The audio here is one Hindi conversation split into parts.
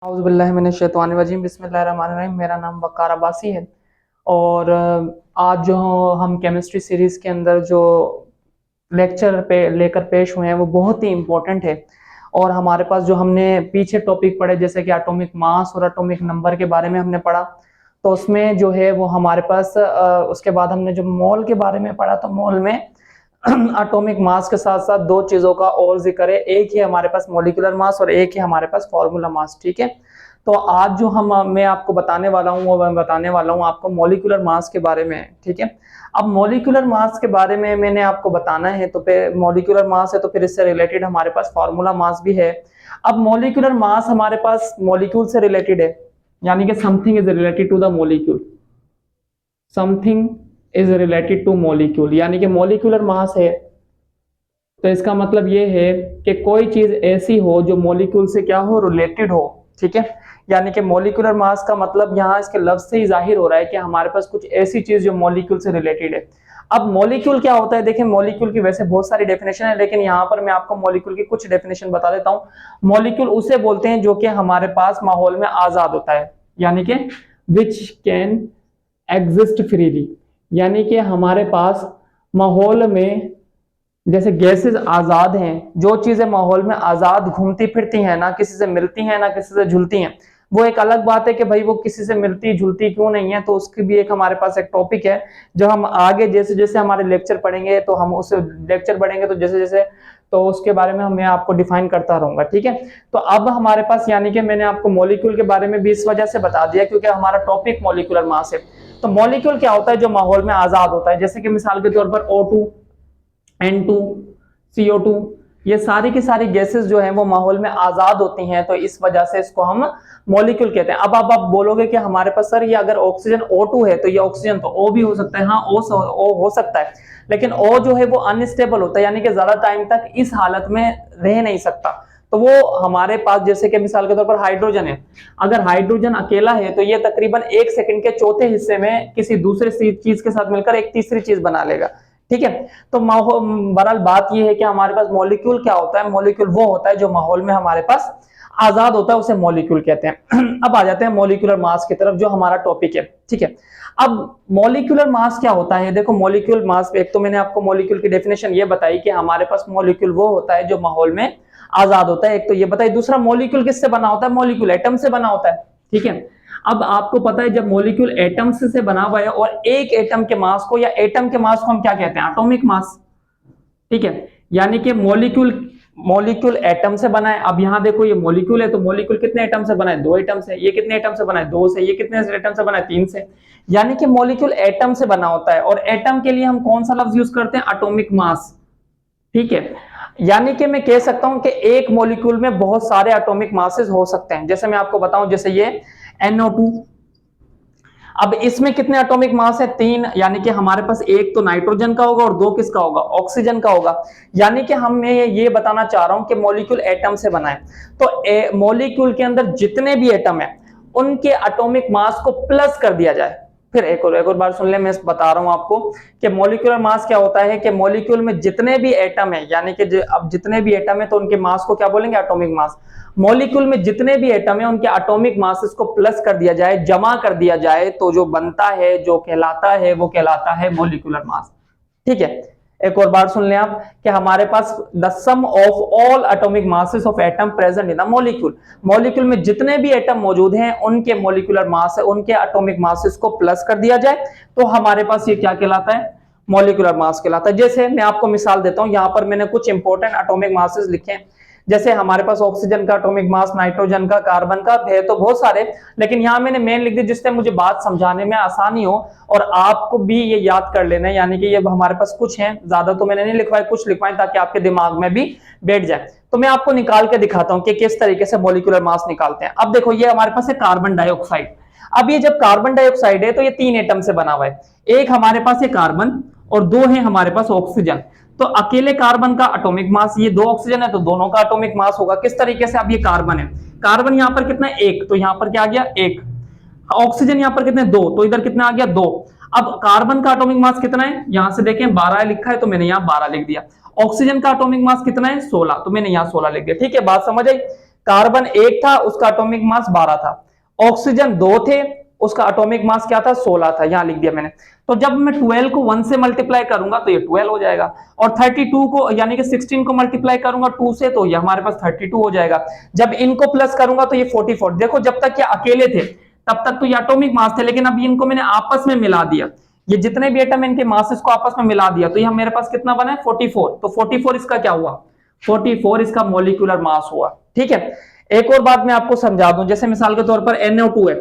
औज़ुबिल्लाहिमिनश्शैतानिर्रजीम बिस्मिल्लाहिर्रहमानिर्रहीम। मेरा नाम वक़ार अब्बासी है और आज जो हम केमिस्ट्री सीरीज़ के अंदर जो लेक्चर पे लेकर पेश हुए हैं वो बहुत ही इम्पोर्टेंट है। और हमारे पास जो हमने पीछे टॉपिक पढ़े जैसे कि एटॉमिक मास और एटॉमिक नंबर के बारे में हमने पढ़ा, तो उसमें जो है वो हमारे पास उसके बाद हमने जो मोल के बारे में पढ़ा, तो मोल में एटॉमिक मास के साथ साथ दो चीजों का और जिक्र है। एक है हमारे पास मॉलिक्यूलर मास और एक है हमारे पास फॉर्मूला मास। ठीक है, तो आज जो मैं आपको बताने वाला हूँ वो मैं बताने वाला हूँ आपको मॉलिक्यूलर मास के बारे में। ठीक है, अब मॉलिक्यूलर मास के बारे में मैंने आपको बताना है, तो फिर मॉलिक्यूलर मास है तो फिर इससे रिलेटेड हमारे पास फॉर्मूला मास भी है। अब मॉलिक्यूलर मास हमारे पास मॉलिक्यूल से रिलेटेड है, यानी कि something is related to the molecule, something is related to molecule, यानी कि मॉलिक्यूलर मास है तो इसका मतलब ये है कि कोई चीज ऐसी हो जो मॉलिक्यूल से क्या हो, रिलेटेड हो। ठीक है, यानी कि मॉलिक्यूलर मास का मतलब यहाँ इसके लफ्ज से ही जाहिर हो रहा है कि हमारे पास कुछ ऐसी चीज जो मॉलिक्यूल से रिलेटेड है। अब मॉलिक्यूल क्या होता है, देखिए मॉलिक्यूल की वैसे बहुत सारी डेफिनेशन है, लेकिन यहाँ पर मैं आपको मॉलिक्यूल की कुछ डेफिनेशन बता देता हूँ। मॉलिक्यूल उसे बोलते हैं जो कि हमारे पास माहौल में आजाद होता है, यानी कि विच कैन एग्जिस्ट फ्रीली, यानी कि हमारे पास माहौल में जैसे गैसेस आजाद हैं, जो चीजें माहौल में आजाद घूमती फिरती हैं, ना किसी से मिलती हैं ना किसी से झुलती हैं। वो एक अलग बात है कि भाई वो किसी से मिलती झुलती क्यों नहीं है, तो उसकी भी एक हमारे पास एक टॉपिक है जो हम आगे जैसे जैसे हमारे लेक्चर पढ़ेंगे तो हम उस लेक्चर पढ़ेंगे तो जैसे जैसे तो उसके बारे में मैं आपको डिफाइन करता रहूंगा। ठीक है, तो अब हमारे पास यानी कि मैंने आपको मॉलिक्यूल के बारे में भी इस वजह से बता दिया क्योंकि हमारा टॉपिक मॉलिक्यूलर मास है। तो मॉलिक्यूल क्या होता है, जो माहौल में आजाद होता है, जैसे कि मिसाल के तौर पर O2, N2, CO2, ये सारी की सारी गैसेस जो है वो माहौल में आजाद होती हैं, तो इस वजह से इसको हम मॉलिक्यूल कहते हैं। अब आप बोलोगे कि हमारे पास सर ये अगर ऑक्सीजन O2 है तो ये ऑक्सीजन तो O भी हो सकता है। हाँ, O हो सकता है, लेकिन O जो है वो अनस्टेबल होता है, यानी कि ज्यादा टाइम तक इस हालत में रह नहीं सकता। तो वो हमारे पास जैसे कि मिसाल के तौर पर हाइड्रोजन है, अगर हाइड्रोजन अकेला है तो ये तकरीबन 1 सेकंड के चौथे हिस्से में किसी दूसरे चीज के साथ मिलकर एक तीसरी चीज बना लेगा। ठीक है, तो बहरहाल बात यह है कि हमारे पास मॉलिक्यूल क्या होता है, मॉलिक्यूल वो होता है जो माहौल में हमारे पास आजाद होता है, उसे मॉलिक्यूल कहते हैं। अब आ जाते हैं मॉलिक्यूलर मास की तरफ, जो हमारा टॉपिक है। ठीक है, अब मॉलिक्यूलर मास क्या होता है, देखो मॉलिक्यूल मास, एक तो मैंने आपको मॉलिक्यूल की डेफिनेशन ये बताई कि हमारे पास मॉलिक्यूल वो होता है जो माहौल में आजाद होता है, एक तो ये बताई। दूसरा, मॉलिक्यूल किससे बना होता है, मॉलिक्यूल एटम से बना होता है। ठीक है, अब आपको पता है जब मॉलिक्यूल एटम से बना हुआ है और एक एटम के मास को या एटम के मास को हम क्या कहते हैं, एटॉमिक मास। ठीक है, यानी कि मॉलिक्यूल एटम से बना है। अब यहां देखो ये मॉलिक्यूल है तो मॉलिक्यूल कितने एटम से बना है, 2 एटम से। ये कितने एटम से बना है, 2 से। ये कितने एटम से बना है, 3 से। यानी कि मॉलिक्यूल एटम से बना होता है, और एटम के लिए हम कौन सा लफ्ज यूज करते हैं, एटॉमिक मास। ठीक है, यानी कि मैं कह सकता हूं कि एक मॉलिक्यूल में बहुत सारे एटॉमिक मासेस हो सकते हैं। जैसे मैं आपको बताऊं, जैसे ये NO2, अब इसमें कितने एटॉमिक मास है, 3, यानी कि हमारे पास एक तो नाइट्रोजन का होगा और 2 किसका होगा, ऑक्सीजन का होगा। यानी कि मैं ये बताना चाह रहा हूं कि मॉलिक्यूल एटम से बना है, तो मॉलिक्यूल के अंदर जितने भी एटम है उनके एटॉमिक मास को प्लस कर दिया जाए। फिर एक और बार सुन ले, मैं बता रहा हूं आपको कि मॉलिक्यूलर मास क्या होता है, कि मॉलिक्यूल में जितने भी एटम है, यानी कि अब जितने भी एटम है तो उनके मास को क्या बोलेंगे, एटॉमिक मास। मॉलिक्यूल में जितने भी एटम है उनके एटॉमिक मासेस को प्लस कर दिया जाए, जमा कर दिया जाए, तो जो बनता है, जो कहलाता है, वो कहलाता है मॉलिक्यूलर मास। ठीक है, एक और बार सुन लें आप कि हमारे पास the sum of all atomic masses of atom present in the molecule, molecule में जितने भी एटम मौजूद हैं उनके मॉलिक्यूलर मास है, उनके एटॉमिक मासेस को प्लस कर दिया जाए, तो हमारे पास ये क्या कहलाता है, मॉलिक्यूलर मास कहलाता है। जैसे मैं आपको मिसाल देता हूं, यहां पर मैंने कुछ इंपॉर्टेंट एटॉमिक मासेस लिखे हैं। जैसे हमारे पास ऑक्सीजन का एटॉमिक मास, नाइट्रोजन का, कार्बन का है तो बहुत सारे, लेकिन यहां मैंने मेन लिख दिया जिससे मुझे बात समझाने में आसानी हो और आपको भी ये याद कर लेना है। यानी कि ये हमारे पास कुछ हैं, ज्यादा तो मैंने नहीं लिखवाए, कुछ लिखवाए ताकि आपके दिमाग में भी बैठ जाए। तो मैं आपको निकाल के दिखाता हूं कि किस तरीके से मॉलिक्यूलर मास निकालते हैं। अब देखो ये हमारे पास है कार्बन डाइऑक्साइड। अब ये जब कार्बन डाइऑक्साइड है तो ये 3 एटम से बना हुआ है, एक हमारे पास है कार्बन और 2 है हमारे पास ऑक्सीजन। तो अकेले कार्बन का एटॉमिक मास, ये 2 ऑक्सीजन है तो दोनों का एटॉमिक मास होगा किस तरीके से, अब ये कार्बन है, कार्बन यहां पर कितना है, 1, तो यहां पर क्या आ गया, 1। ऑक्सीजन यहां पर कितने, 2, तो इधर कितना आ गया, 2। अब कार्बन का एटॉमिक मास कितना है, यहां से देखें 12 लिखा है तो मैंने यहां 12 लिख दिया। ऑक्सीजन का एटॉमिक मास कितना है, 16, तो मैंने यहां 16 लिख दिया। ठीक है, बात समझ आई। कार्बन 1 था, उसका एटॉमिक मास 12 था। ऑक्सीजन 2 थे, उसका एटॉमिक मास क्या था, 16 था, यहां लिख दिया मैंने। तो जब मैं 12 को 1 से मल्टीप्लाई करूंगा तो ये 12 हो जाएगा, और 32 को यानी कि 16 को मल्टीप्लाई करूंगा 2 से तो ये हमारे पास 32 हो जाएगा। जब इनको प्लस करूंगा तो ये 44। देखो जब तक ये अकेले थे तब तक तो ये एटॉमिक मास थे, लेकिन अब इनको मैंने आपस में मिला दिया, ये जितने भी एटम इनके मासेस को आपस में मिला दिया, तो ये मेरे पास कितना बना है, 44। तो 44 इसका क्या हुआ, 44 इसका मॉलिक्यूलर मास हुआ। ठीक है, एक और बात मैं आपको समझा दूं, जैसे मिसाल के तौर पर NO2 है।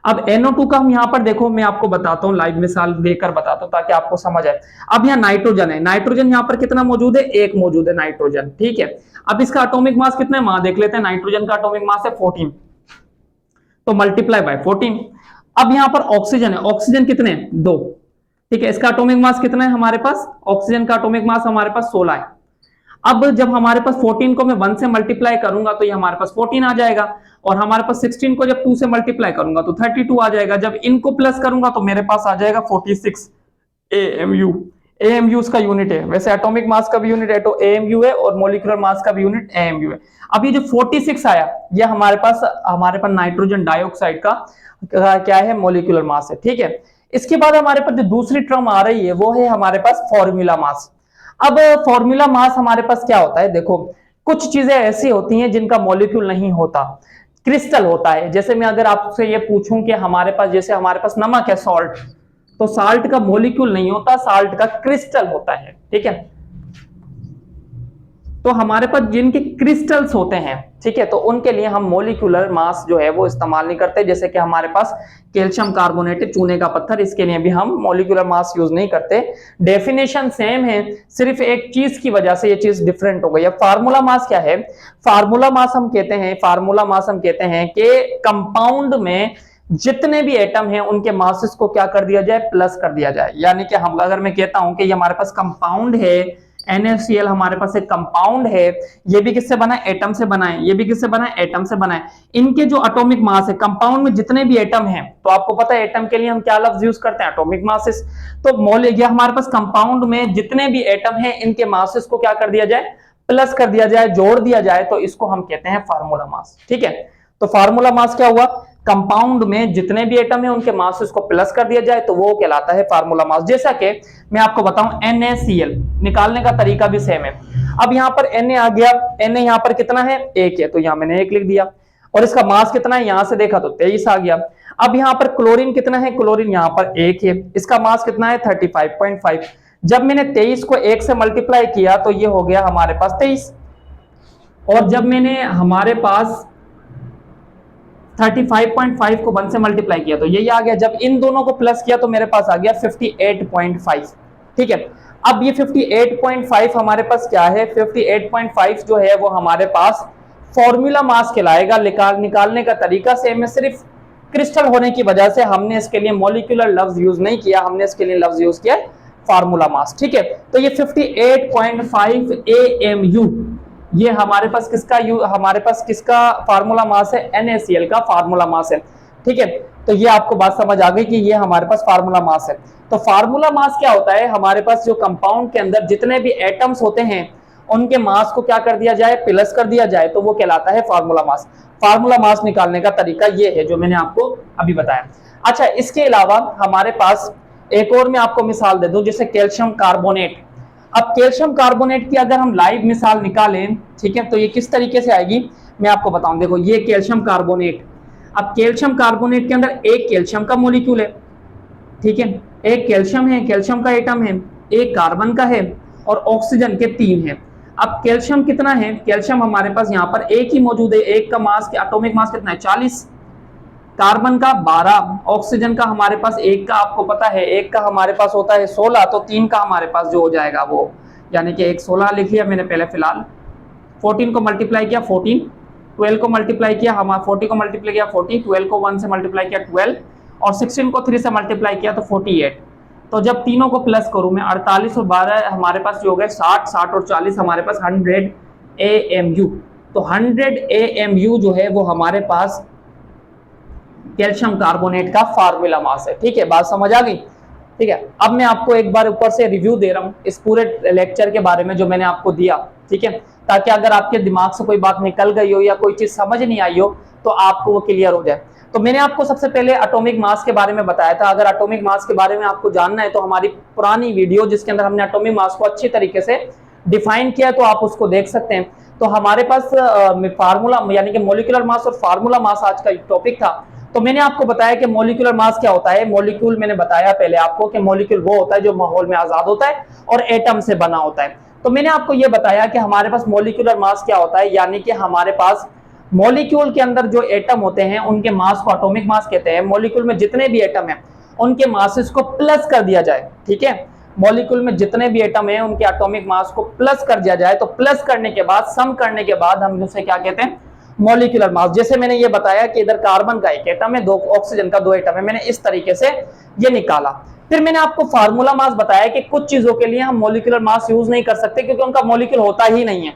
अब NO2 का हम यहां पर देखो, मैं आपको बताता हूं, लाइव मिसाल देकर बताता हूं ताकि आपको समझ आए। अब यहां नाइट्रोजन है, नाइट्रोजन यहां पर कितना मौजूद है, एक मौजूद है नाइट्रोजन। ठीक है, अब इसका एटॉमिक मास कितना है, वहां देख लेते हैं। नाइट्रोजन का एटॉमिक मास है 14, तो मल्टीप्लाई बाय 14। अब यहां पर ऑक्सीजन है, ऑक्सीजन कितने हैं, 2। ठीक है, इसका एटॉमिक मास कितना है हमारे पास, ऑक्सीजन का एटॉमिक मास हमारे पास 16 है। अब जब हमारे पास 14 को मैं 1 से मल्टीप्लाई करूंगा तो ये हमारे पास 14 आ जाएगा, और हमारे पास 16 को जब 2 से मल्टीप्लाई करूंगा तो 32 आ जाएगा। जब इनको प्लस करूंगा तो मेरे पास आ जाएगा 46 AMU। AMU उसका यूनिट है, वैसे एटॉमिक मास का भी यूनिट है तो AMU है, और मॉलिक्यूलर मास का भी यूनिट AMU है। अब ये जो 46 आया, ये हमारे पास नाइट्रोजन डाइऑक्साइड का क्या है, मॉलिक्यूलर मास है। ठीक है, इसके बाद हमारे पास जो दूसरी टर्म आ रही है वो है हमारे पास फॉर्मूला मास। अब फॉर्मूला मास हमारे पास क्या होता है, देखो कुछ चीजें ऐसी होती हैं जिनका मॉलिक्यूल नहीं होता, क्रिस्टल होता है। जैसे मैं अगर आपसे ये पूछूं कि हमारे पास, जैसे हमारे पास नमक है, सॉल्ट, तो साल्ट का मॉलिक्यूल नहीं होता, साल्ट का क्रिस्टल होता है। ठीक है, तो हमारे पास जिनके क्रिस्टल्स होते हैं, ठीक है, तो उनके लिए हम मॉलिक्यूलर मास जो है वो इस्तेमाल नहीं करते। जैसे कि हमारे पास कैल्शियम कार्बोनेट, चूने का पत्थर, इसके लिए भी हम मॉलिक्यूलर मास यूज नहीं करते। डेफिनेशन सेम है, सिर्फ एक चीज की वजह से ये चीज डिफरेंट हो गई है। फार्मूला मास क्या है, फार्मूला मास हम कहते हैं, फार्मूला मास हम कहते हैं कि कंपाउंड में जितने भी एटम हैं उनके मासेस को क्या कर दिया जाए, प्लस कर दिया जाए। यानी कि हम, अगर मैं कहता हूं कि ये हमारे पास कंपाउंड है, NaCl हमारे पास एक कंपाउंड है, ये भी किससे बना है, एटम से बना है, ये भी किससे बना है, एटम से बना है। इनके जो एटॉमिक मास है, कंपाउंड में जितने भी एटम हैं, तो आपको पता है एटम के लिए हम क्या लफ्ज यूज करते हैं, एटॉमिक मासेस। तो ये हमारे पास कंपाउंड में जितने भी एटम हैं इनके मासेस को क्या कर दिया जाए, प्लस कर दिया जाए, जोड़ दिया जाए, तो इसको हम कहते हैं फार्मूला मास। ठीक है, तो फार्मूला मास क्या हुआ, कंपाउंड में जितने भी एटम है उनके मास को प्लस कर दिया जाए तो वो कहलाता है फार्मूला मास। जैसा कि मैं आपको बताऊं, NaCl निकालने का तरीका भी सेम है। अब यहां पर Na आ गया, Na यहां पर कितना है, 1 है, तो यहां मैंने 1 लिख दिया, और इसका मास कितना है, यहां से देखा तो 23 आ गया। अब यहां पर क्लोरीन कितना है, क्लोरीन यहां पर 1 है, इसका मास कितना है, 35.5। जब मैंने 23 को 1 से मल्टीप्लाई किया तो ये हो गया हमारे पास 23, और जब मैंने हमारे पास 35.5 को 1 से मल्टीप्लाई किया तो यही आ गया। जब इन दोनों को प्लस किया तो मेरे पास आ गया 58.5। ठीक है, अब ये 58.5 हमारे पास क्या है, 58.5 जो है वो हमारे पास फॉर्मूला मास कहलाएगा। निकालने का तरीका सेम है, सिर्फ क्रिस्टल होने की वजह से हमने इसके लिए मॉलिक्यूलर लफ्ज यूज नहीं किया, हमने इसके लिए लफ्ज यूज किया फार्मूला मास। ठीक है, तो ये 58.5 AMU ये हमारे पास किसका फार्मूला मास है, NaCl का फार्मूला मास है। ठीक है, तो ये आपको बात समझ आ गई कि ये हमारे पास फार्मूला मास है। तो फार्मूला मास क्या होता है, हमारे पास जो कंपाउंड के अंदर जितने भी एटम्स होते हैं उनके मास को क्या कर दिया जाए, प्लस कर दिया जाए, तो वो कहलाता है फार्मूला मास। फार्मूला मास निकालने का तरीका ये है जो मैंने आपको अभी बताया। अच्छा, इसके अलावा हमारे पास एक और मैं आपको मिसाल दे दूं, जैसे कैल्शियम कार्बोनेट। अब कैल्शियम कार्बोनेट की अगर हम लाइव मिसाल निकालें, ठीक है, तो ये किस तरीके से आएगी मैं आपको बताऊं। देखो ये कैल्शियम कार्बोनेट, अब कैल्शियम कार्बोनेट के अंदर एक कैल्शियम का मॉलिक्यूल है, ठीक है, एक कैल्शियम है, कैल्शियम का एटम है, एक कार्बन का है, और ऑक्सीजन के 3 है। अब कैल्शियम कितना है, कैल्शियम हमारे पास यहाँ पर एक ही मौजूद है, एक का मास, एटॉमिक मास कितना है, 40, कार्बन का 12, ऑक्सीजन का हमारे पास एक का, आपको पता है एक का हमारे पास होता है 16, तो 3 का हमारे पास जो हो जाएगा वो, यानी कि एक 16 लिख लिया मैंने पहले फिलहाल, 14 को मल्टीप्लाई किया 14, 12 को मल्टीप्लाई किया, हमारा 40 को मल्टीप्लाई किया 40, 12 को 1 से मल्टीप्लाई किया 12, और 16 को 3 से मल्टीप्लाई किया तो 48। तो जब तीनों को प्लस करूं मैं, 48 और 12 हमारे पास जो हो गए 60, 60 और 40 हमारे पास 100 AMU। तो 100 AMU जो है वो हमारे पास कैल्शियम कार्बोनेट का फार्मूला मास है। ठीक है, बात समझ आ गई। ठीक है, अब मैं आपको एक बार ऊपर से रिव्यू दे रहा हूं इस पूरे लेक्चर के बारे में जो मैंने आपको दिया, ठीक है, ताकि अगर आपके दिमाग से कोई बात निकल गई हो या कोई चीज समझ नहीं आई हो तो आपको वो क्लियर हो जाए। तो मैंने आपको सबसे पहले एटॉमिक मास के बारे में बताया था। अगर एटॉमिक मास के बारे में आपको जानना है तो हमारी पुरानी वीडियो जिसके अंदर हमने एटॉमिक मास को अच्छी तरीके से डिफाइन किया तो आप उसको देख सकते हैं। तो हमारे पास फार्मूला यानी कि मॉलिक्यूलर मास और फार्मूला मास आज का टॉपिक था। तो मैंने आपको बताया कि मॉलिक्यूलर मास क्या होता है। मॉलिक्यूल मैंने बताया पहले आपको कि मॉलिक्यूल वो होता है जो माहौल में आजाद होता है और एटम से बना होता है। तो मैंने आपको ये बताया कि हमारे पास मॉलिक्यूलर मास क्या होता है, यानी कि हमारे पास मॉलिक्यूल के अंदर जो एटम होते हैं उनके मास को एटॉमिक मास कहते हैं। मॉलिक्यूल में जितने भी एटम हैं उनके मासेस को प्लस कर दिया जाए, ठीक है। मॉलिक्यूल में जितने भी एटम हैं उनके एटॉमिक मास को प्लस कर दिया जाए, तो प्लस करने के बाद, सम करने के बाद हम उसे क्या कहते हैं, मॉलिक्यूलर मास। जैसे मैंने ये बताया कि इधर कार्बन का एक एटम है, दो ऑक्सीजन का दो एटम है, मैंने इस तरीके से ये निकाला। फिर मैंने आपको फार्मूला मास बताया कि कुछ चीजों के लिए हम मॉलिक्यूलर मास यूज नहीं कर सकते क्योंकि उनका मॉलिक्यूल होता ही नहीं है,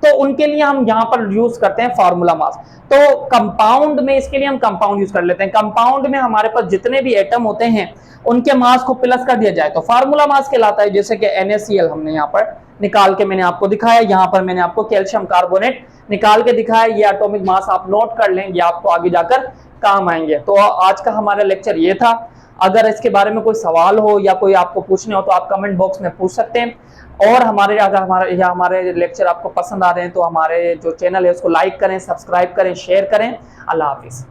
तो उनके लिए हम यहां पर यूज करते हैं फार्मूला मास। तो कंपाउंड में इसके लिए हम कंपाउंड यूज कर लेते हैं। कंपाउंड में हमारे पास जितने भी एटम होते हैं उनके मास को प्लस कर दिया जाए तो फार्मूला मास कहलाता है। जैसे कि NaCl हमने यहाँ पर निकाल के मैंने आपको दिखाया, यहाँ पर मैंने आपको कैल्शियम कार्बोनेट निकाल के दिखाया। ये एटॉमिक मास आप नोट कर लें, ये आपको आगे जाकर काम आएंगे। तो आज का हमारा लेक्चर ये था। अगर इसके बारे में कोई सवाल हो या कोई आपको पूछने हो तो आप कमेंट बॉक्स में पूछ सकते हैं। और अगर हमारे लेक्चर आपको पसंद आ रहे हैं तो हमारे जो चैनल है उसको लाइक करें, सब्सक्राइब करें, शेयर करें। अल्लाह हाफिज।